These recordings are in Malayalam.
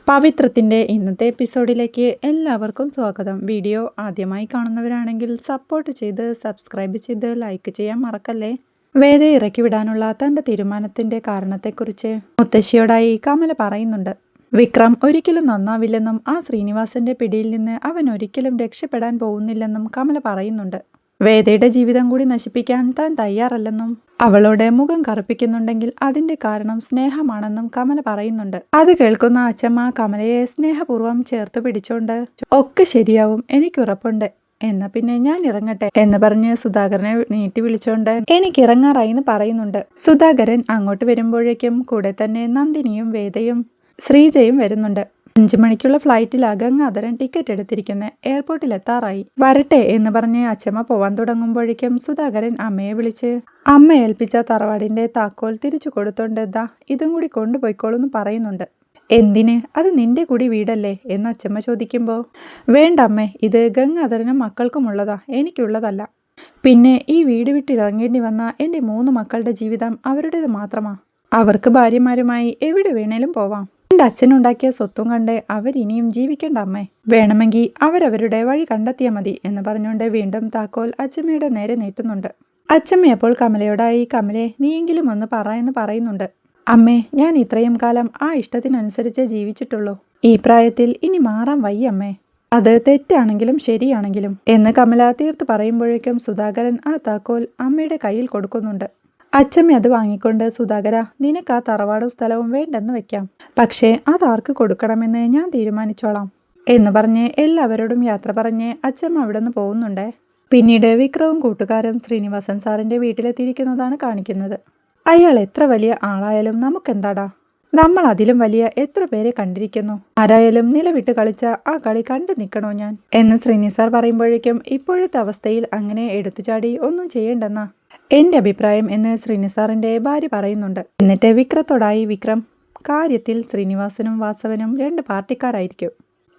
പവിത്രത്തിൻ്റെ ഇന്നത്തെ എപ്പിസോഡിലേക്ക് എല്ലാവർക്കും സ്വാഗതം. വീഡിയോ ആദ്യമായി കാണുന്നവരാണെങ്കിൽ സപ്പോർട്ട് ചെയ്ത് സബ്സ്ക്രൈബ് ചെയ്ത് ലൈക്ക് ചെയ്യാൻ മറക്കല്ലേ. വേദയെ ഇറക്കി വിടാനുള്ള തൻ്റെ തീരുമാനത്തിൻ്റെ കാരണത്തെക്കുറിച്ച് മുത്തശ്ശിയോടായി കമല പറയുന്നുണ്ട്. വിക്രം ഒരിക്കലും നന്നാവില്ലെന്നും ആ ശ്രീനിവാസന്റെ പിടിയിൽ നിന്ന് അവൻ ഒരിക്കലും രക്ഷപ്പെടാൻ പോകുന്നില്ലെന്നും കമല പറയുന്നുണ്ട്. വേദയുടെ ജീവിതം കൂടി നശിപ്പിക്കാൻ താൻ തയ്യാറല്ലെന്നും അവളോട് മുഖം കറുപ്പിക്കുന്നുണ്ടെങ്കിൽ അതിന്റെ കാരണം സ്നേഹമാണെന്നും കമല പറയുന്നുണ്ട്. അത് കേൾക്കുന്ന അച്ചമ്മ കമലയെ സ്നേഹപൂർവ്വം ചേർത്ത് പിടിച്ചോണ്ട് ഒക്കെ ശരിയാവും, എനിക്കുറപ്പുണ്ട്, എന്നാ പിന്നെ ഞാൻ ഇറങ്ങട്ടെ എന്ന് പറഞ്ഞ് സുധാകരനെ നീട്ടി വിളിച്ചോണ്ട് എനിക്ക് ഇറങ്ങാറായി എന്ന് പറയുന്നുണ്ട്. സുധാകരൻ അങ്ങോട്ട് വരുമ്പോഴേക്കും കൂടെ തന്നെ നന്ദിനിയും വേദയും ശ്രീജയും വരുന്നുണ്ട്. 5 മണിക്കുള്ള ഫ്ലൈറ്റിലാ ഗംഗാധരൻ ടിക്കറ്റ് എടുത്തിരിക്കുന്നത്. എയർപോർട്ടിൽ എത്താറായി, വരട്ടെ എന്ന് പറഞ്ഞ് അച്ചമ്മ പോവാൻ തുടങ്ങുമ്പോഴേക്കും സുധാകരൻ അമ്മയെ വിളിച്ച് അമ്മ ഏൽപ്പിച്ച തറവാടിന്റെ താക്കോൽ തിരിച്ചു കൊടുത്തോണ്ട് ദാ ഇതും കൂടി കൊണ്ടുപോയിക്കോളൂന്ന് പറയുന്നുണ്ട്. എന്തിന്? അത് നിന്റെ കൂടി വീടല്ലേ എന്ന് അച്ചമ്മ ചോദിക്കുമ്പോൾ, വേണ്ട അമ്മേ, ഇത് ഗംഗാധരനും മക്കൾക്കുമുള്ളതാ, എനിക്കുള്ളതല്ല. പിന്നെ ഈ വീട് വിട്ടിറങ്ങേണ്ടി വന്ന എൻ്റെ 3 മക്കളുടെ ജീവിതം അവരുടേത് മാത്രമാ. അവർക്ക് ഭാര്യമാരുമായി എവിടെ വേണേലും പോവാം. എൻ്റെ അച്ഛനുണ്ടാക്കിയ സ്വത്തും കണ്ട് അവരിനിയും ജീവിക്കേണ്ട അമ്മേ. വേണമെങ്കിൽ അവരവരുടെ വഴി കണ്ടെത്തിയാൽ മതി എന്ന് പറഞ്ഞുകൊണ്ട് വീണ്ടും താക്കോൽ അച്ചമ്മയുടെ നേരെ നീട്ടുന്നുണ്ട്. അച്ചമ്മ അപ്പോൾ കമലയോടായി, കമലെ, നീയെങ്കിലും ഒന്ന് പറ എന്ന് പറയുന്നുണ്ട്. അമ്മേ, ഞാൻ ഇത്രയും കാലം ആ ഇഷ്ടത്തിനനുസരിച്ച് ജീവിച്ചിട്ടുള്ളൂ. ഈ പ്രായത്തിൽ ഇനി മാറാൻ വയ്യ അമ്മേ. അത് തെറ്റാണെങ്കിലും ശരിയാണെങ്കിലും എന്ന് കമല തീർത്ത് പറയുമ്പോഴേക്കും സുധാകരൻ ആ താക്കോൽ അമ്മയുടെ കയ്യിൽ കൊടുക്കുന്നുണ്ട്. അച്ചമ്മ അത് വാങ്ങിക്കൊണ്ട്, സുധാകര, നിനക്ക് ആ തറവാടും സ്ഥലവും വേണ്ടെന്ന് വെക്കാം, പക്ഷേ അതാർക്ക് കൊടുക്കണമെന്ന് ഞാൻ തീരുമാനിച്ചോളാം എന്ന് പറഞ്ഞ് എല്ലാവരോടും യാത്ര പറഞ്ഞ് അച്ചമ്മ അവിടെ നിന്ന് പോകുന്നുണ്ട്. പിന്നീട് വിക്രവും കൂട്ടുകാരും ശ്രീനിവാസൻ സാറിന്റെ വീട്ടിലെത്തിയിരിക്കുന്നതാണ് കാണിക്കുന്നത്. അയാൾ എത്ര വലിയ ആളായാലും നമുക്കെന്താടാ, നമ്മൾ അതിലും വലിയ എത്ര പേരെ കണ്ടിരിക്കുന്നു. ആരായാലും നിലവിട്ട് കളിച്ച ആ കളി കണ്ടു നിൽക്കണോ ഞാൻ എന്ന് ശ്രീനി സാർ പറയുമ്പോഴേക്കും ഇപ്പോഴത്തെ അവസ്ഥയിൽ അങ്ങനെ എടുത്തുചാടി ഒന്നും ചെയ്യേണ്ടെന്നാ എൻ്റെ അഭിപ്രായം എന്ന് ശ്രീനി സാറിൻ്റെ ഭാര്യ പറയുന്നുണ്ട്. എന്നിട്ട് വിക്രത്തോടായി, വിക്രം, കാര്യത്തിൽ ശ്രീനിവാസനും വാസവനും 2 പാർട്ടിക്കാരായിരിക്കും.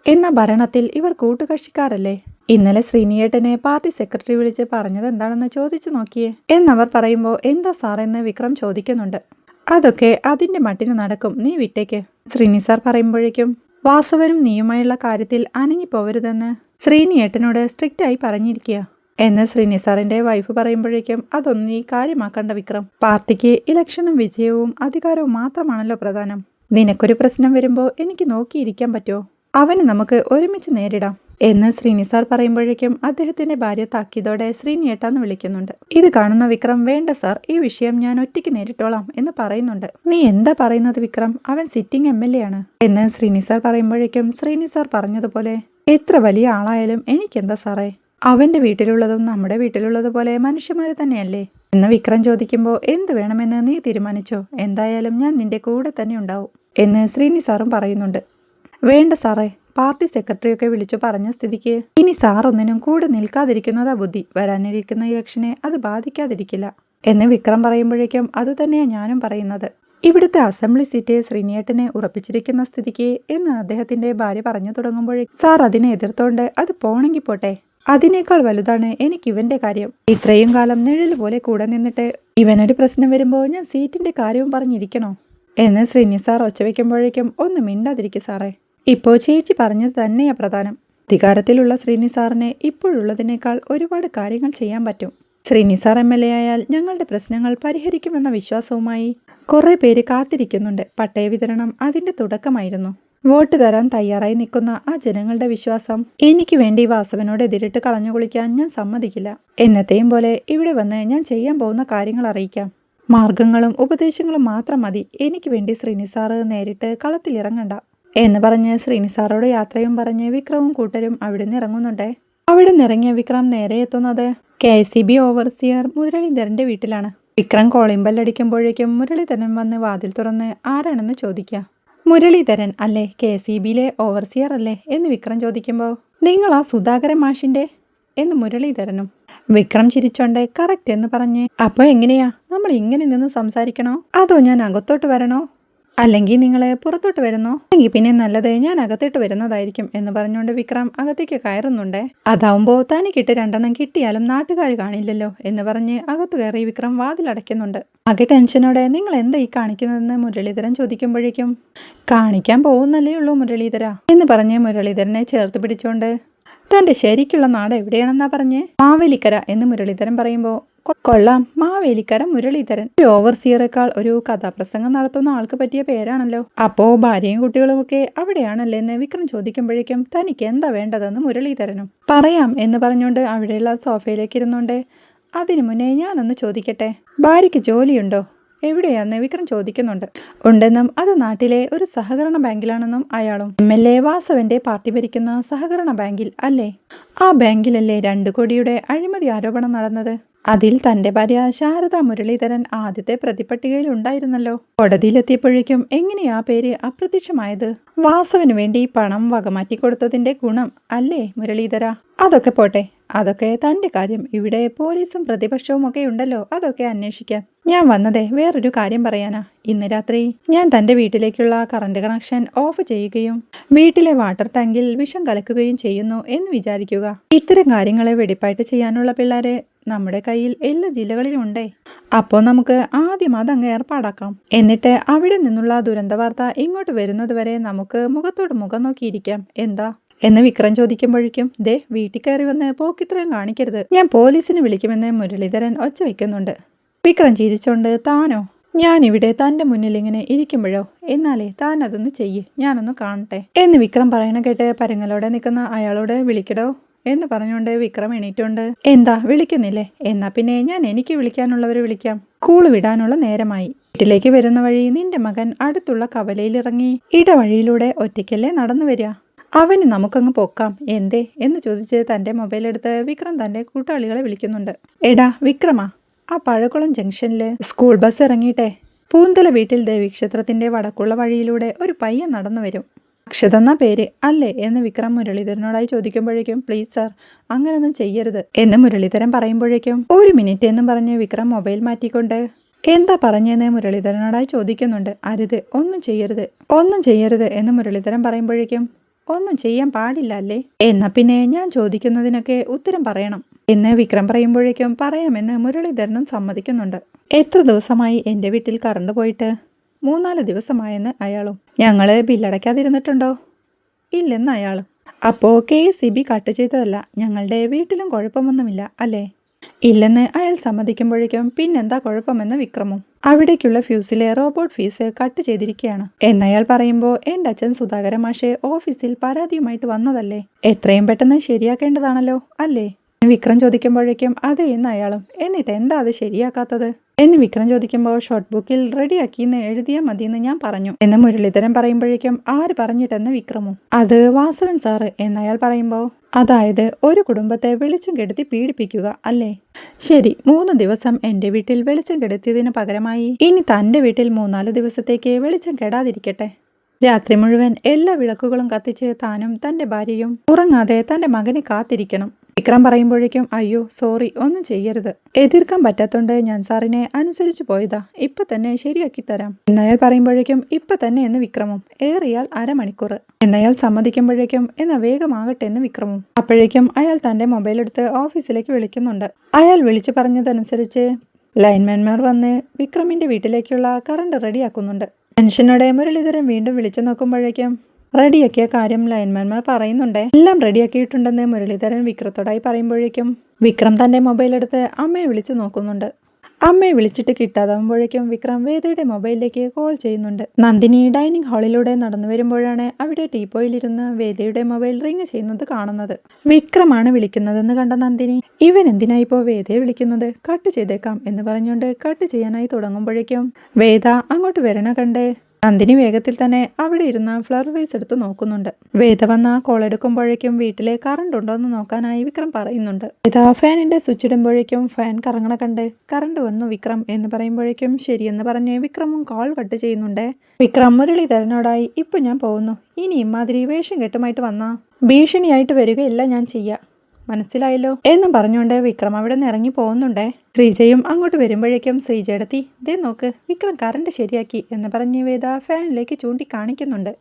എന്ന ഭരണത്തിൽ ഇവർ കൂട്ടുകക്ഷിക്കാരല്ലേ? ഇന്നലെ ശ്രീനിയേട്ടനെ പാർട്ടി സെക്രട്ടറി വിളിച്ച് പറഞ്ഞത് എന്താണെന്ന് ചോദിച്ചു നോക്കിയേ എന്നവർ പറയുമ്പോൾ, എന്താ സാറെന്ന് വിക്രം ചോദിക്കുന്നുണ്ട്. അതൊക്കെ അതിൻ്റെ മട്ടിന് നടക്കും, നീ വിട്ടേക്ക് ശ്രീനി സാർ പറയുമ്പോഴേക്കും, വാസവനും നീയുമായുള്ള കാര്യത്തിൽ അനങ്ങിപ്പോവരുതെന്ന് ശ്രീനിയേട്ടനോട് സ്ട്രിക്റ്റായി പറഞ്ഞിരിക്കുക എന്ന് ശ്രീനി സാറിന്റെ വൈഫ് പറയുമ്പോഴേക്കും, അതൊന്നും നീ കാര്യമാക്കണ്ട വിക്രം. പാർട്ടിക്ക് ഇലക്ഷനും വിജയവും അധികാരവും മാത്രമാണല്ലോ പ്രധാനം. നിനക്കൊരു പ്രശ്നം വരുമ്പോൾ എനിക്ക് നോക്കിയിരിക്കാൻ പറ്റുമോ? അവന് നമുക്ക് ഒരുമിച്ച് നേരിടാം എന്ന് ശ്രീനി സാർ പറയുമ്പോഴേക്കും അദ്ദേഹത്തിന്റെ ഭാര്യ താക്കീതോടെ ശ്രീനിയേട്ടാന്ന് വിളിക്കുന്നുണ്ട്. ഇത് കാണുന്ന വിക്രം, വേണ്ട സാർ, ഈ വിഷയം ഞാൻ ഒറ്റയ്ക്ക് നേരിട്ടോളാം എന്ന് പറയുന്നുണ്ട്. നീ എന്താ പറയുന്നത് വിക്രം, അവൻ സിറ്റിംഗ് MLA ആണ് എന്ന് ശ്രീനി സാർ പറയുമ്പോഴേക്കും, ശ്രീനി സാർ പറഞ്ഞതുപോലെ എത്ര വലിയ ആളായാലും എനിക്കെന്താ സാറേ, അവന്റെ വീട്ടിലുള്ളതും നമ്മുടെ വീട്ടിലുള്ളതുപോലെ മനുഷ്യന്മാര് തന്നെയല്ലേ എന്ന് വിക്രം ചോദിക്കുമ്പോൾ, എന്ത് വേണമെന്ന് നീ തീരുമാനിച്ചോ, എന്തായാലും ഞാൻ നിന്റെ കൂടെ തന്നെ ഉണ്ടാവും എന്ന് ശ്രീനി സാറും പറയുന്നുണ്ട്. വേണ്ട സാറേ, പാർട്ടി സെക്രട്ടറിയൊക്കെ വിളിച്ചു പറഞ്ഞ സ്ഥിതിക്ക് ഇനി സാർ ഒന്നിനും കൂടെ നിൽക്കാതിരിക്കുന്നതാ ബുദ്ധി. വരാനിരിക്കുന്ന ഇലക്ഷനെ അത് ബാധിക്കാതിരിക്കില്ല എന്ന് വിക്രം പറയുമ്പോഴേക്കും, അത് തന്നെയാണ് ഞാനും പറയുന്നത്. ഇവിടുത്തെ അസംബ്ലി സീറ്റ് ശ്രീനിയേട്ടനെ ഉറപ്പിച്ചിരിക്കുന്ന സ്ഥിതിക്ക് എന്ന് അദ്ദേഹത്തിന്റെ ഭാര്യ പറഞ്ഞു തുടങ്ങുമ്പോഴേക്കും, സാർ അതിനെ എതിർത്തോണ്ട് അത് പോണെങ്കിൽ പോട്ടെ, അതിനേക്കാൾ വലുതാണ് എനിക്ക് ഇവന്റെ കാര്യം. ഇത്രയും കാലം നിഴൽ പോലെ കൂടെ നിന്നിട്ട് ഇവനൊരു പ്രശ്നം വരുമ്പോൾ ഞാൻ സീറ്റിന്റെ കാര്യവും പറഞ്ഞിരിക്കണോ എന്ന് ശ്രീനി സാർ ഒച്ചവെക്കുമ്പോഴേക്കും, ഒന്ന് മിണ്ടാതിരിക്കും സാറേ, ഇപ്പോൾ ചേച്ചി പറഞ്ഞത് തന്നെയാ പ്രധാനം. അധികാരത്തിലുള്ള ശ്രീനി സാറിന് ഇപ്പോഴുള്ളതിനേക്കാൾ ഒരുപാട് കാര്യങ്ങൾ ചെയ്യാൻ പറ്റും. ശ്രീനി സാർ MLA ആയാൽ ഞങ്ങളുടെ പ്രശ്നങ്ങൾ പരിഹരിക്കുമെന്ന വിശ്വാസവുമായി കുറെ പേര് കാത്തിരിക്കുന്നുണ്ട്. പട്ടയ വിതരണം അതിന്റെ തുടക്കമായിരുന്നു. വോട്ട് തരാൻ തയ്യാറായി നിൽക്കുന്ന ആ ജനങ്ങളുടെ വിശ്വാസം എനിക്ക് വേണ്ടി വാസവനോട് എതിരിട്ട് കളഞ്ഞു കുളിക്കാൻ ഞാൻ സമ്മതിക്കില്ല. എന്നത്തെയും പോലെ ഇവിടെ വന്ന് ഞാൻ ചെയ്യാൻ പോകുന്ന കാര്യങ്ങൾ അറിയിക്കാം. മാർഗങ്ങളും ഉപദേശങ്ങളും മാത്രം മതി, എനിക്ക് വേണ്ടി ശ്രീനി സാറ് നേരിട്ട് കളത്തിലിറങ്ങണ്ട എന്ന് പറഞ്ഞ് ശ്രീനി സാറോട് യാത്രയും പറഞ്ഞ് വിക്രവും കൂട്ടരും അവിടെ നിന്ന് ഇറങ്ങുന്നുണ്ട്. അവിടെ നിന്നിറങ്ങിയ വിക്രം നേരെ എത്തുന്നത് KCB ഓവർസിയർ മുരളീധരന്റെ വീട്ടിലാണ്. വിക്രം കോളിംഗ് ബെല്ലടിക്കുമ്പോഴേക്കും മുരളീധരൻ വന്ന് വാതിൽ തുറന്ന് ആരാണെന്ന് ചോദിക്കുക. മുരളീധരൻ അല്ലേ, KCBയിലെ ഓവർസിയർ അല്ലേ എന്ന് വിക്രം ചോദിക്കുമ്പോൾ, നിങ്ങളാ സുധാകരൻ മാഷിന്റെ എന്ന് മുരളീധരനും. വിക്രം ചിരിച്ചോണ്ട് കറക്റ്റ് എന്ന് പറഞ്ഞ്, അപ്പോൾ എങ്ങനെയാ, നമ്മൾ ഇങ്ങനെ നിന്ന് സംസാരിക്കണോ അതോ ഞാൻ അകത്തോട്ട് വരണോ അല്ലെങ്കിൽ നിങ്ങൾ പുറത്തോട്ട് വരുന്നോ, അല്ലെങ്കിൽ പിന്നെ നല്ലത് ഞാൻ അകത്തേട്ട് വരുന്നതായിരിക്കും എന്ന് പറഞ്ഞുകൊണ്ട് വിക്രം അകത്തേക്ക് കയറുന്നുണ്ട്. അതാവുമ്പോൾ തനിക്കിട്ട് 2 കിട്ടിയാലും നാട്ടുകാർ കാണില്ലല്ലോ എന്ന് പറഞ്ഞ് അകത്ത് കയറി വിക്രം വാതിലടയ്ക്കുന്നുണ്ട്. ആകെ ടെൻഷനോടെ നിങ്ങൾ എന്താ ഈ കാണിക്കുന്നതെന്ന് മുരളീധരൻ ചോദിക്കുമ്പോഴേക്കും കാണിക്കാൻ പോകുന്നല്ലേ ഉള്ളൂ മുരളീധര എന്ന് പറഞ്ഞ് മുരളീധരനെ ചേർത്ത് പിടിച്ചോണ്ട് തൻ്റെ ശരിക്കുള്ള നാട് എവിടെയാണെന്നാ പറഞ്ഞ് മാവേലിക്കര എന്ന് മുരളീധരൻ പറയുമ്പോൾ കൊള്ളാം, മാവേലിക്കര മുരളീധരൻ. ഒരു ഓവർസിയറേക്കാൾ ഒരു കഥാപ്രസംഗം നടത്തുന്ന ആൾക്ക് പറ്റിയ പേരാണല്ലോ. അപ്പോ ഭാര്യയും കുട്ടികളും ഒക്കെ അവിടെയാണല്ലേ എന്ന് വിക്രം ചോദിക്കുമ്പോഴേക്കും തനിക്ക് എന്താ വേണ്ടതെന്ന് മുരളീധരനും പറയാം എന്ന് പറഞ്ഞുകൊണ്ട് അവിടെയുള്ള സോഫയിലേക്ക് ഇരുന്നുകൊണ്ട് അതിനു മുന്നേ ഞാനൊന്ന് ചോദിക്കട്ടെ, ഭാര്യയ്ക്ക് ജോലിയുണ്ടോ, എവിടെയാന്ന് വിക്രം ചോദിക്കുന്നുണ്ട്. ഉണ്ടെന്നും അത് നാട്ടിലെ ഒരു സഹകരണ ബാങ്കിലാണെന്നും അയാളും. MLA വാസവന്റെ പാർട്ടി ഭരിക്കുന്ന സഹകരണ ബാങ്കിൽ അല്ലേ? ആ ബാങ്കിലല്ലേ 2 കോടിയുടെ അഴിമതി ആരോപണം നടന്നത്? അതിൽ തന്റെ ഭാര്യ ശാരദ മുരളീധരൻ ആദ്യത്തെ പ്രതിപട്ടികയിൽ ഉണ്ടായിരുന്നല്ലോ. കോടതിയിലെത്തിയപ്പോഴേക്കും എങ്ങനെയാ പേര് അപ്രത്യക്ഷമായത്? വാസവന് വേണ്ടി പണം വകമാറ്റിക്കൊടുത്തതിന്റെ ഗുണം അല്ലേ മുരളീധര? അതൊക്കെ പോട്ടെ, അതൊക്കെ തന്റെ കാര്യം. ഇവിടെ പോലീസും പ്രതിപക്ഷവും ഒക്കെ ഉണ്ടല്ലോ, അതൊക്കെ അന്വേഷിക്കാം. ഞാൻ വന്നതേ വേറൊരു കാര്യം പറയാനാ. ഇന്ന് രാത്രി ഞാൻ തന്റെ വീട്ടിലേക്കുള്ള കറണ്ട് കണക്ഷൻ ഓഫ് ചെയ്യുകയും വീട്ടിലെ വാട്ടർ ടാങ്കിൽ വിഷം കലക്കുകയും ചെയ്യുന്നു എന്ന് വിചാരിക്കുക. ഇത്തരം കാര്യങ്ങളെ വെടിപ്പായിട്ട് ചെയ്യാനുള്ള പിള്ളേരെ നമ്മുടെ കയ്യിൽ എല്ലാ ജില്ലകളിലും ഉണ്ടേ. അപ്പോൾ നമുക്ക് ആദ്യം അതങ്ങ് ഏർപ്പാടാക്കാം. എന്നിട്ട് അവിടെ നിന്നുള്ള ദുരന്ത വാർത്ത ഇങ്ങോട്ട് വരുന്നത് വരെ നമുക്ക് മുഖത്തോട് മുഖം നോക്കിയിരിക്കാം. എന്താ എന്ന് വിക്രം ചോദിക്കുമ്പോഴേക്കും ദേ വീട്ടിൽ കയറി വന്ന് പോക്കിത്രയും കാണിക്കരുത്, ഞാൻ പോലീസിനെ വിളിക്കുമെന്ന് മുരളീധരൻ ഒച്ച വയ്ക്കുന്നുണ്ട്. വിക്രം ചിരിച്ചോണ്ട് താനോ? ഞാനിവിടെ തൻ്റെ മുന്നിൽ ഇങ്ങനെ ഇരിക്കുമ്പോഴോ? എന്നാലേ താൻ അതൊന്ന് ചെയ്യ്, ഞാനൊന്ന് കാണട്ടെ എന്ന് വിക്രം പറയണ കേട്ട് പരങ്ങലോടെ നിൽക്കുന്ന അയാളോട് വിളിക്കടോ എന്ന് പറഞ്ഞുകൊണ്ട് വിക്രം എണീറ്റുണ്ട്. എന്താ വിളിക്കുന്നില്ലേ? എന്നാ പിന്നെ ഞാൻ എനിക്ക് വിളിക്കാനുള്ളവരെ വിളിക്കാം. സ്കൂള് വിടാനുള്ള നേരമായി. വീട്ടിലേക്ക് വരുന്ന വഴി നിന്റെ മകൻ അടുത്തുള്ള കവലയിലിറങ്ങി ഇടവഴിയിലൂടെ ഒറ്റയ്ക്കല്ലേ നടന്നു വരിക. അവന് നമുക്കങ്ങ് പൊക്കാം എന്തേ എന്ന് ചോദിച്ച് തൻ്റെ മൊബൈലെടുത്ത് വിക്രം തൻ്റെ കൂട്ടാളികളെ വിളിക്കുന്നുണ്ട്. എടാ വിക്രമാ, ആ പഴക്കുളം ജംഗ്ഷനിൽ സ്കൂൾ ബസ് ഇറങ്ങിയിട്ടെ പൂന്തല വീട്ടിൽ ദേവീക്ഷേത്രത്തിൻ്റെ വടക്കുള്ള വഴിയിലൂടെ ഒരു പയ്യൻ നടന്നു വരും. അക്ഷത എന്ന പേര് അല്ലേ എന്ന് വിക്രം മുരളീധരനോടായി ചോദിക്കുമ്പോഴേക്കും പ്ലീസ് സാർ അങ്ങനൊന്നും ചെയ്യരുത് എന്ന് മുരളീധരൻ പറയുമ്പോഴേക്കും 1 മിനിറ്റ് എന്നും പറഞ്ഞ് വിക്രം മൊബൈൽ മാറ്റിക്കൊണ്ട് എന്താ പറഞ്ഞെന്ന് മുരളീധരനോടായി ചോദിക്കുന്നുണ്ട്. അരുത്, ഒന്നും ചെയ്യരുത്, ഒന്നും ചെയ്യരുത് എന്ന് മുരളീധരൻ പറയുമ്പോഴേക്കും ഒന്നും ചെയ്യാൻ പാടില്ല അല്ലേ? എന്നാ പിന്നെ ഞാൻ ചോദിക്കുന്നതിനൊക്കെ ഉത്തരം പറയണം എന്ന് വിക്രം പറയുമ്പോഴേക്കും പറയാമെന്ന് മുരളീധരനും സമ്മതിക്കുന്നുണ്ട്. എത്ര ദിവസമായി എൻ്റെ വീട്ടിൽ കറണ്ട് പോയിട്ട്? 3-4 ദിവസമായെന്ന് അയാളും. ഞങ്ങൾ ബില്ലടയ്ക്കാതിരുന്നിട്ടുണ്ടോ? ഇല്ലെന്ന് അയാളും. അപ്പോൾ KSEB കട്ട് ചെയ്തതല്ല, ഞങ്ങളുടെ വീട്ടിലും കുഴപ്പമൊന്നുമില്ല അല്ലേ? ഇല്ലെന്ന് അയാൾ സമ്മതിക്കുമ്പോഴേക്കും പിന്നെന്താ കുഴപ്പമെന്ന് വിക്രമും. അവിടേക്കുള്ള ഫ്യൂസിലെ റോബോട്ട് ഫീസ് കട്ട് ചെയ്തിരിക്കുകയാണ് എന്നയാൾ പറയുമ്പോൾ എൻ്റെ അച്ഛൻ സുധാകരൻ മാഷെ ഓഫീസിൽ പരാതിയുമായിട്ട് വന്നതല്ലേ, എത്രയും പെട്ടെന്ന് ശരിയാക്കേണ്ടതാണല്ലോ അല്ലേ? വിക്രം ചോദിക്കുമ്പോഴേക്കും അതെ എന്ന് അയാളും. എന്നിട്ട് എന്താ അത് ശരിയാക്കാത്തത് എന്ന് വിക്രം ചോദിക്കുമ്പോൾ ഷോർട്ട് ബുക്കിൽ റെഡിയാക്കിന്ന് എഴുതിയാൽ മതിയെന്ന് ഞാൻ പറഞ്ഞു എന്ന് മുരളീധരൻ പറയുമ്പോഴേക്കും ആര് പറഞ്ഞിട്ടെന്ന് വിക്രമും. അത് വാസവൻ സാറ് എന്നയാൾ പറയുമ്പോൾ അതായത് ഒരു കുടുംബത്തെ വെളിച്ചം കെടുത്തി പീഡിപ്പിക്കുക അല്ലേ? ശരി, 3 ദിവസം എൻ്റെ വീട്ടിൽ വെളിച്ചം കെടുത്തിയതിന് പകരമായി ഇനി തൻ്റെ വീട്ടിൽ 3-4 ദിവസത്തേക്ക് വെളിച്ചം കെടാതിരിക്കട്ടെ. രാത്രി മുഴുവൻ എല്ലാ വിളക്കുകളും കത്തിച്ച് താനും തൻ്റെ ഭാര്യയും ഉറങ്ങാതെ തൻ്റെ മകനെ കാത്തിരിക്കണം. വിക്രം പറയുമ്പോഴേക്കും അയ്യോ സോറി, ഒന്നും ചെയ്യരുത്, എതിർക്കാൻ പറ്റാത്തോണ്ട് ഞാൻ സാറിനെ അനുസരിച്ചു പോയതാ, ഇപ്പൊ തന്നെ ശരിയാക്കി തരാം എന്നയാൾ പറയുമ്പോഴേക്കും ഇപ്പൊ തന്നെ എന്ന് വിക്രമും. ഏറിയാൽ 1/2 മണിക്കൂർ എന്നയാൾ സമ്മതിക്കുമ്പോഴേക്കും എന്നാ വേഗമാകട്ടെ എന്ന് വിക്രമും. അപ്പോഴേക്കും അയാൾ തൻ്റെ മൊബൈൽ എടുത്ത് ഓഫീസിലേക്ക് വിളിക്കുന്നുണ്ട്. അയാൾ വിളിച്ചു പറഞ്ഞതനുസരിച്ച് ലൈൻമാൻമാർ വന്ന് വിക്രമിന്റെ വീട്ടിലേക്കുള്ള കറണ്ട് റെഡിയാക്കുന്നുണ്ട്. ടെൻഷനോടെ മുരളീധരൻ വീണ്ടും വിളിച്ചു നോക്കുമ്പോഴേക്കും റെഡിയാക്കിയ കാര്യം ലൈൻമാൻമാർ പറയുന്നുണ്ട്. എല്ലാം റെഡിയാക്കിയിട്ടുണ്ടെന്ന് മുരളീധരൻ വിക്രത്തോടായി പറയുമ്പോഴേക്കും വിക്രം തൻ്റെ മൊബൈൽ എടുത്ത് അമ്മയെ വിളിച്ചു നോക്കുന്നുണ്ട്. അമ്മയെ വിളിച്ചിട്ട് കിട്ടാതാവുമ്പോഴേക്കും വിക്രം വേദയുടെ മൊബൈലിലേക്ക് കോൾ ചെയ്യുന്നുണ്ട്. നന്ദിനി ഡൈനിങ് ഹാളിലൂടെ നടന്നു വരുമ്പോഴാണ് അവിടെ ടീപ്പോയിലിരുന്ന് വേദയുടെ മൊബൈൽ റിങ് ചെയ്യുന്നത് കാണുന്നത്. വിക്രമാണ് വിളിക്കുന്നതെന്ന് കണ്ട നന്ദിനി ഇവൻ എന്തിനായി ഇപ്പോൾ വേദയെ വിളിക്കുന്നത്, കട്ട് ചെയ്തേക്കാം എന്ന് പറഞ്ഞുകൊണ്ട് കട്ട് ചെയ്യാനായി തുടങ്ങുമ്പോഴേക്കും വേദ അങ്ങോട്ട് വരണ കണ്ട് നന്ദിനി വേഗത്തിൽ തന്നെ അവിടെ ഇരുന്ന ഫ്ലവർ വേസ് എടുത്ത് നോക്കുന്നുണ്ട്. വേദ വന്ന കോൾ എടുക്കുമ്പോഴേക്കും വീട്ടിലെ കറണ്ട് ഉണ്ടോ എന്ന് നോക്കാനായി വിക്രം പറയുന്നുണ്ട്. വേദ ഫാനിന്റെ സ്വിച്ച് ഇടുമ്പോഴേക്കും ഫാൻ കറങ്ങണ കണ്ട് കറണ്ട് വന്നു വിക്രം എന്ന് പറയുമ്പോഴേക്കും ശരിയെന്ന് പറഞ്ഞ് വിക്രമും കോൾ കട്ട് ചെയ്യുന്നുണ്ട്. വിക്രം മുരളീധരനോടായി ഇപ്പൊ ഞാൻ പോകുന്നു, ഇനി ഇമാതിരി വേഷം കെട്ടുമായിട്ട് വന്നാ ഭീഷണിയായിട്ട് വരികയല്ല ഞാൻ ചെയ്യാ, മനസ്സിലായല്ലോ എന്നും പറഞ്ഞുകൊണ്ട് വിക്രം അവിടെ നിന്ന് ഇറങ്ങി പോകുന്നുണ്ടേ. ശ്രീജയും അങ്ങോട്ട് വരുമ്പോഴേക്കും ശ്രീജയെടുത്തി ദേ നോക്ക് വിക്രം കറണ്ട് ശരിയാക്കി എന്ന് പറഞ്ഞ് വേദ ഫാനിലേക്ക് ചൂണ്ടിക്കാണിക്കുന്നുണ്ട്.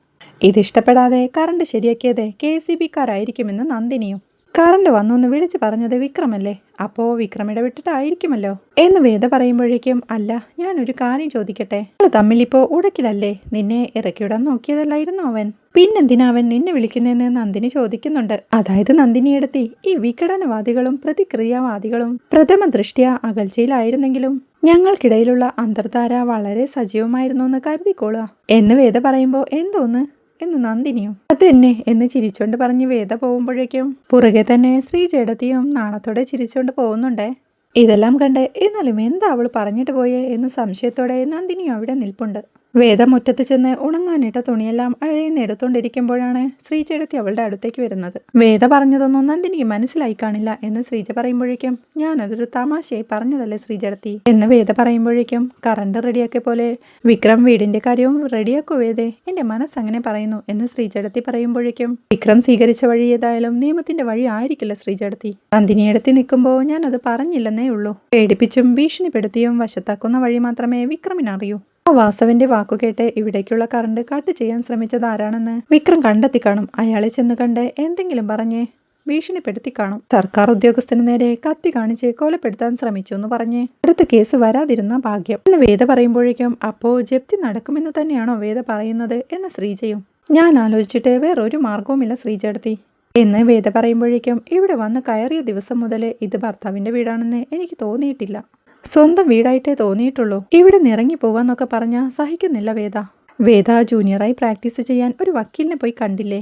ഇതിഷ്ടപ്പെടാതെ കറണ്ട് ശരിയാക്കിയത് KCB-ക്കാരായിരിക്കുമെന്ന് നന്ദിനിയും. കറണ്ട് വന്നൊന്ന് വിളിച്ചു പറഞ്ഞത് വിക്രമല്ലേ, അപ്പോ വിക്രം ഇടപെട്ടിട്ടായിരിക്കുമല്ലോ എന്ന് വേദ പറയുമ്പോഴേക്കും അല്ല ഞാനൊരു കാര്യം ചോദിക്കട്ടെ, നമ്മൾ തമ്മിലിപ്പോ ഉടക്കിലല്ലേ, നിന്നെ ഇറക്കിവിടാൻ നോക്കിയതല്ലായിരുന്നു അവൻ, പിന്നെന്തിനാ അവൻ നിന്നെ വിളിക്കുന്നതെന്ന് നന്ദിനി ചോദിക്കുന്നുണ്ട്. അതായത് നന്ദിനിയെടുത്തി ഈ വിഘടനവാദികളും പ്രതിക്രിയാവാദികളും പ്രഥമ ദൃഷ്ട്യാ അകൽച്ചയിലായിരുന്നെങ്കിലും ഞങ്ങൾക്കിടയിലുള്ള അന്തർധാര വളരെ സജീവമായിരുന്നു എന്ന് കരുതിക്കോളുക എന്ന് വേദ പറയുമ്പോ എന്തോന്ന് എന്ന് നന്ദിനിയും അത് തന്നെ എന്ന് ചിരിച്ചോണ്ട് പറഞ്ഞ് വേദ പോകുമ്പോഴേക്കും പുറകെ തന്നെ ശ്രീജേടത്തിയും നാണത്തോടെ ചിരിച്ചോണ്ട് പോകുന്നുണ്ടേ. ഇതെല്ലാം കണ്ട് എന്നാലും എന്താ അവൾ പറഞ്ഞിട്ട് പോയേ എന്ന് സംശയത്തോടെ നന്ദിനിയും അവിടെ നിൽപ്പുണ്ട്. വേദ മുറ്റത്ത് ചെന്ന് ഉണങ്ങാനിട്ട തുണിയെല്ലാം അഴയെന്നെടുത്തോണ്ടിരിക്കുമ്പോഴാണ് ശ്രീജേടത്തി അവളുടെ അടുത്തേക്ക് വരുന്നത്. വേദ പറഞ്ഞതൊന്നും നന്ദിനിക്ക് മനസ്സിലായി കാണില്ല എന്ന് ശ്രീജ പറയുമ്പോഴേക്കും ഞാനതൊരു തമാശയായി പറഞ്ഞതല്ലേ ശ്രീജേടത്തി എന്ന് വേദ പറയുമ്പോഴേക്കും കറണ്ട് റെഡിയാക്കിയ പോലെ വിക്രം വീടിന്റെ കാര്യവും റെഡിയാക്കൂ വേദേ, എന്റെ മനസ്സങ്ങനെ പറയുന്നു എന്ന് ശ്രീജേടത്തി പറയുമ്പോഴേക്കും വിക്രം സ്വീകരിച്ച വഴി ഏതായാലും നിയമത്തിന്റെ വഴി ആയിരിക്കില്ല ശ്രീജേടത്തി, നന്ദിനിയെടുത്തി നിൽക്കുമ്പോൾ ഞാനത് പറഞ്ഞില്ലെന്നേ ഉള്ളൂ, പേടിപ്പിച്ചും ഭീഷണിപ്പെടുത്തിയും വശത്താക്കുന്ന വഴി മാത്രമേ വിക്രമിനറിയൂ. ആ വാസവന്റെ വാക്കുകേട്ട് ഇവിടേക്കുള്ള കറണ്ട് കട്ട് ചെയ്യാൻ ശ്രമിച്ചത് ആരാണെന്ന് വിക്രം കണ്ടെത്തി കാണും. അയാളെ ചെന്ന് കണ്ട് എന്തെങ്കിലും പറഞ്ഞ് ഭീഷണിപ്പെടുത്തി കാണും. സർക്കാർ ഉദ്യോഗസ്ഥന് നേരെ കത്തി കാണിച്ച് കൊലപ്പെടുത്താൻ ശ്രമിച്ചു എന്ന് പറഞ്ഞ് അടുത്ത കേസ് വരാതിരുന്ന ഭാഗ്യം എന്ന് വേദ പറയുമ്പോഴേക്കും അപ്പോ ജപ്തി നടക്കുമെന്ന് തന്നെയാണോ വേദ പറയുന്നത് എന്ന് ശ്രീജയും. ഞാൻ ആലോചിച്ചിട്ട് വേറൊരു മാർഗവുമില്ല ശ്രീജേടത്തി എന്ന് വേദ പറയുമ്പോഴേക്കും ഇവിടെ വന്ന് കയറിയ ദിവസം മുതലേ ഇത് ഭർത്താവിന്റെ വീടാണെന്ന് എനിക്ക് തോന്നിയിട്ടില്ല, സ്വന്തം വീടായിട്ടേ തോന്നിയിട്ടുള്ളൂ, ഇവിടെ നിറങ്ങി പോവാന്നൊക്കെ പറഞ്ഞാൽ സഹിക്കുന്നില്ല വേദ ജൂനിയറായി പ്രാക്ടീസ് ചെയ്യാൻ ഒരു വക്കീലിനെ പോയി കണ്ടില്ലേ,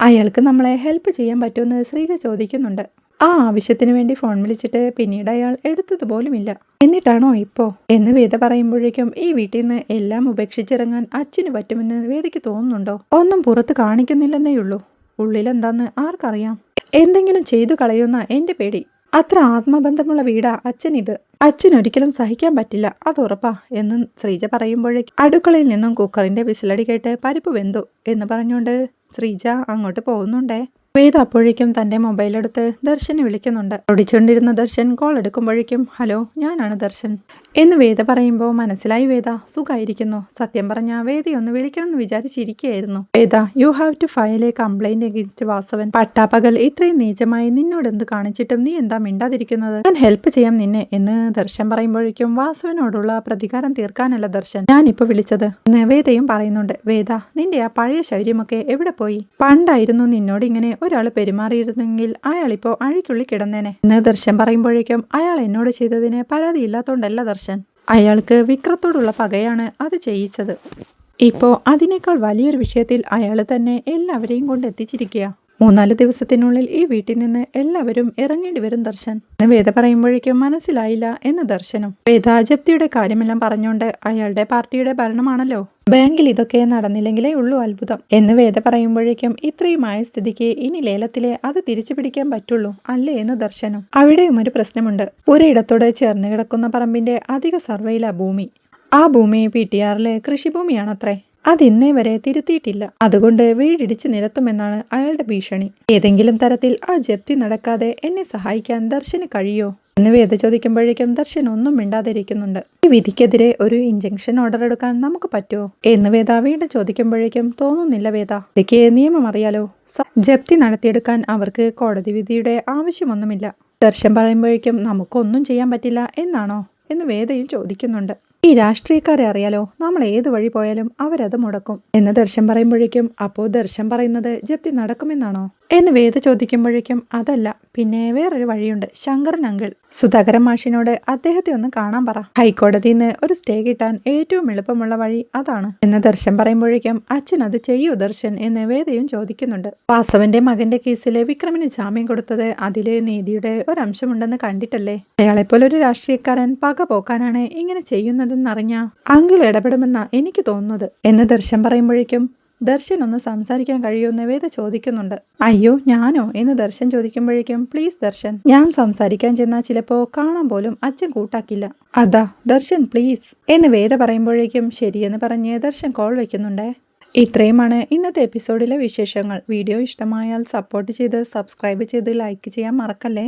അയാൾക്ക് നമ്മളെ ഹെൽപ്പ് ചെയ്യാൻ പറ്റുമെന്ന് ശ്രീജ ചോദിക്കുന്നുണ്ട്. ആ ആവശ്യത്തിന് വേണ്ടി ഫോൺ വിളിച്ചിട്ട് പിന്നീട് അയാൾ എടുത്തതുപോലുമില്ല, എന്നിട്ടാണോ ഇപ്പോ എന്ന് വേദ പറയുമ്പോഴേക്കും ഈ വീട്ടിൽ നിന്ന് എല്ലാം ഉപേക്ഷിച്ചിറങ്ങാൻ അച്ഛന് പറ്റുമെന്ന് വേദയ്ക്ക് തോന്നുന്നുണ്ടോ, ഒന്നും പുറത്ത് കാണിക്കുന്നില്ലെന്നേയുള്ളൂ, ഉള്ളിലെന്താന്ന് ആർക്കറിയാം, എന്തെങ്കിലും ചെയ്തു കളയുന്ന എന്റെ പേടി, അത്ര ആത്മബന്ധമുള്ള വീടാ അച്ഛനിത്, അച്ഛനൊരിക്കലും സഹിക്കാൻ പറ്റില്ല അതുറപ്പാ എന്ന് ശ്രീജ പറയുമ്പോഴേക്കും അടുക്കളയിൽ നിന്നും കുക്കറിന്റെ വിസിലടി കേട്ട് പരിപ്പ് വെന്തു എന്ന് പറഞ്ഞുകൊണ്ട് ശ്രീജ അങ്ങോട്ട് പോകുന്നുണ്ടേ. വേദ അപ്പോഴേക്കും തന്റെ മൊബൈലെടുത്ത് ദർശനെ വിളിക്കുന്നുണ്ട്. ഓടിച്ചുകൊണ്ടിരുന്ന ദർശൻ കോൾ എടുക്കുമ്പോഴേക്കും ഹലോ ഞാനാണ് ദർശൻ എന്ന് വേദ പറയുമ്പോൾ മനസ്സിലായി വേദ സുഖമായിരിക്കുന്നു, സത്യം പറഞ്ഞ വേദയൊന്ന് വിളിക്കണമെന്ന് വിചാരിച്ചിരിക്കുകയായിരുന്നു. Veda you have to file a complaint against Vasavan, പട്ടാപ്പകൽ ഇത്രയും നീചമായി നിന്നോട് എന്ത് കാണിച്ചിട്ടും നീ എന്താ മിണ്ടാതിരിക്കുന്നത്, ഞാൻ ഹെൽപ്പ് ചെയ്യാം നിന്നെ എന്ന് ദർശൻ പറയുമ്പോഴേക്കും വാസവനോടുള്ള പ്രതികാരം തീർക്കാനല്ല ദർശൻ ഞാനിപ്പോ വിളിച്ചത് എന്ന് വേദയും പറയുന്നുണ്ട്. വേദ നിന്റെ ആ പഴയ ശൗര്യമൊക്കെ എവിടെ പോയി, പണ്ടായിരുന്നു നിന്നോട് ഇങ്ങനെ ഒരാൾ പെരുമാറിയിരുന്നെങ്കിൽ അയാളിപ്പോ അഴിക്കുള്ളിൽ കിടന്നേനെ എന്ന് ദർശൻ പറയുമ്പോഴേക്കും അയാൾ എന്നോട് ചെയ്തതിന് പരാതിയില്ലാത്തോണ്ടല്ല ദർശൻ, അയാൾക്ക് വിക്രത്തോടുള്ള പകയാണ് അത് ചെയ്യിച്ചത്, ഇപ്പോ അതിനേക്കാൾ വലിയൊരു വിഷയത്തിൽ അയാൾ തന്നെ എല്ലാവരെയും കൊണ്ട് എത്തിച്ചിരിക്കുക, 3-4 ദിവസത്തിനുള്ളിൽ ഈ വീട്ടിൽ നിന്ന് എല്ലാവരും ഇറങ്ങേണ്ടി വരും ദർശൻ എന്ന് വേദ പറയുമ്പോഴേക്കും മനസ്സിലായില്ല എന്ന് ദർശനും. വേദ ജപ്തിയുടെ കാര്യമെല്ലാം പറഞ്ഞുകൊണ്ട് അയാളുടെ പാർട്ടിയുടെ ഭരണമാണല്ലോ, ബാങ്കിൽ ഇതൊക്കെ നടന്നില്ലെങ്കിലേ ഉള്ളൂ അത്ഭുതം എന്ന് വേദ പറയുമ്പോഴേക്കും ഇത്രയുമായ സ്ഥിതിക്ക് ഇനി ലേലത്തിലെ അത് തിരിച്ചു പിടിക്കാൻ പറ്റുള്ളൂ അല്ലേ എന്ന് ദർശനും. അവിടെയും ഒരു പ്രശ്നമുണ്ട്, ഒരിടത്തോട് ചേർന്ന് കിടക്കുന്ന പറമ്പിന്റെ അധിക സർവേയില ഭൂമി, ആ ഭൂമി PTRലെ കൃഷിഭൂമിയാണത്രേ, അതിന്നേ വരെ തിരുത്തിയിട്ടില്ല, അതുകൊണ്ട് വീടിടിച്ച് നിരത്തുമെന്നാണ് അയാളുടെ ഭീഷണി, ഏതെങ്കിലും തരത്തിൽ ആ ജപ്തി നടക്കാതെ എന്നെ സഹായിക്കാൻ ദർശന് കഴിയോ എന്ന് വേദ ചോദിക്കുമ്പോഴേക്കും ദർശൻ ഒന്നും മിണ്ടാതിരിക്കുന്നുണ്ട്. ഈ വിധിക്കെതിരെ ഒരു ഇഞ്ചക്ഷൻ ഓർഡർ എടുക്കാൻ നമുക്ക് പറ്റുമോ എന്ന് വേദ വീണ്ടും ചോദിക്കുമ്പോഴേക്കും തോന്നുന്നില്ല വേദ, ഇതൊക്കെ നിയമം അറിയാലോ, ജപ്തി നടത്തിയെടുക്കാൻ അവർക്ക് കോടതി വിധിയുടെ ആവശ്യമൊന്നുമില്ല. ദർശൻ പറയുമ്പോഴേക്കും നമുക്കൊന്നും ചെയ്യാൻ പറ്റില്ല എന്നാണോ എന്ന് വേദയും ചോദിക്കുന്നുണ്ട്. ഈ രാഷ്ട്രീയക്കാരെ അറിയാലോ, നമ്മൾ ഏത് വഴി പോയാലും അവരത് മുടക്കും എന്ന് ദർശൻ പറയുമ്പോഴേക്കും അപ്പോ ദർശൻ പറയുന്നത് ജപ്തി നടക്കുമെന്നാണോ എന്ന് വേദ ചോദിക്കുമ്പോഴേക്കും അതല്ല, പിന്നെ വേറൊരു വഴിയുണ്ട്, ശങ്കരൻ അങ്കിൾ സുധാകരൻ മാഷിനോട് അദ്ദേഹത്തെ ഒന്ന് കാണാൻ പറ, ഹൈക്കോടതിയിൽ നിന്ന് ഒരു സ്റ്റേ കിട്ടാൻ ഏറ്റവും എളുപ്പമുള്ള വഴി അതാണ് എന്ന് ദർശൻ പറയുമ്പോഴേക്കും അച്ഛൻ അത് ചെയ്യൂ ദർശൻ എന്ന് വേദയും ചോദിക്കുന്നുണ്ട്. വാസവന്റെ മകന്റെ കേസിലെ വിക്രമിന് ജാമ്യം കൊടുത്തത് അതില് നീതിയുടെ ഒരംശമുണ്ടെന്ന് കണ്ടിട്ടല്ലേ, അയാളെപ്പോലെ ഒരു രാഷ്ട്രീയക്കാരൻ പക പോക്കാനാണ് ഇങ്ങനെ ചെയ്യുന്നതെന്നറിഞ്ഞ അങ്കിൾ ഇടപെടുമെന്നാ എനിക്ക് തോന്നുന്നത് എന്ന് ദർശൻ പറയുമ്പോഴേക്കും ദർശൻ ഒന്ന് സംസാരിക്കാൻ കഴിയുമെന്ന് വേദ ചോദിക്കുന്നുണ്ട്. അയ്യോ ഞാനോ എന്ന് ദർശൻ ചോദിക്കുമ്പോഴേക്കും പ്ലീസ് ദർശൻ, ഞാൻ സംസാരിക്കാൻ ചെന്നാൽ ചിലപ്പോ കാണാൻ പോലും അച്ഛൻ കൂട്ടാക്കില്ല, അതാ ദർശൻ പ്ലീസ് എന്ന് വേദ പറയുമ്പോഴേക്കും ശരിയെന്ന് പറഞ്ഞ് ദർശൻ കോൾ വെക്കുന്നുണ്ടേ. ഇത്രയുമാണ് ഇന്നത്തെ എപ്പിസോഡിലെ വിശേഷങ്ങൾ. വീഡിയോ ഇഷ്ടമായാൽ സപ്പോർട്ട് ചെയ്ത് സബ്സ്ക്രൈബ് ചെയ്ത് ലൈക്ക് ചെയ്യാൻ മറക്കല്ലേ.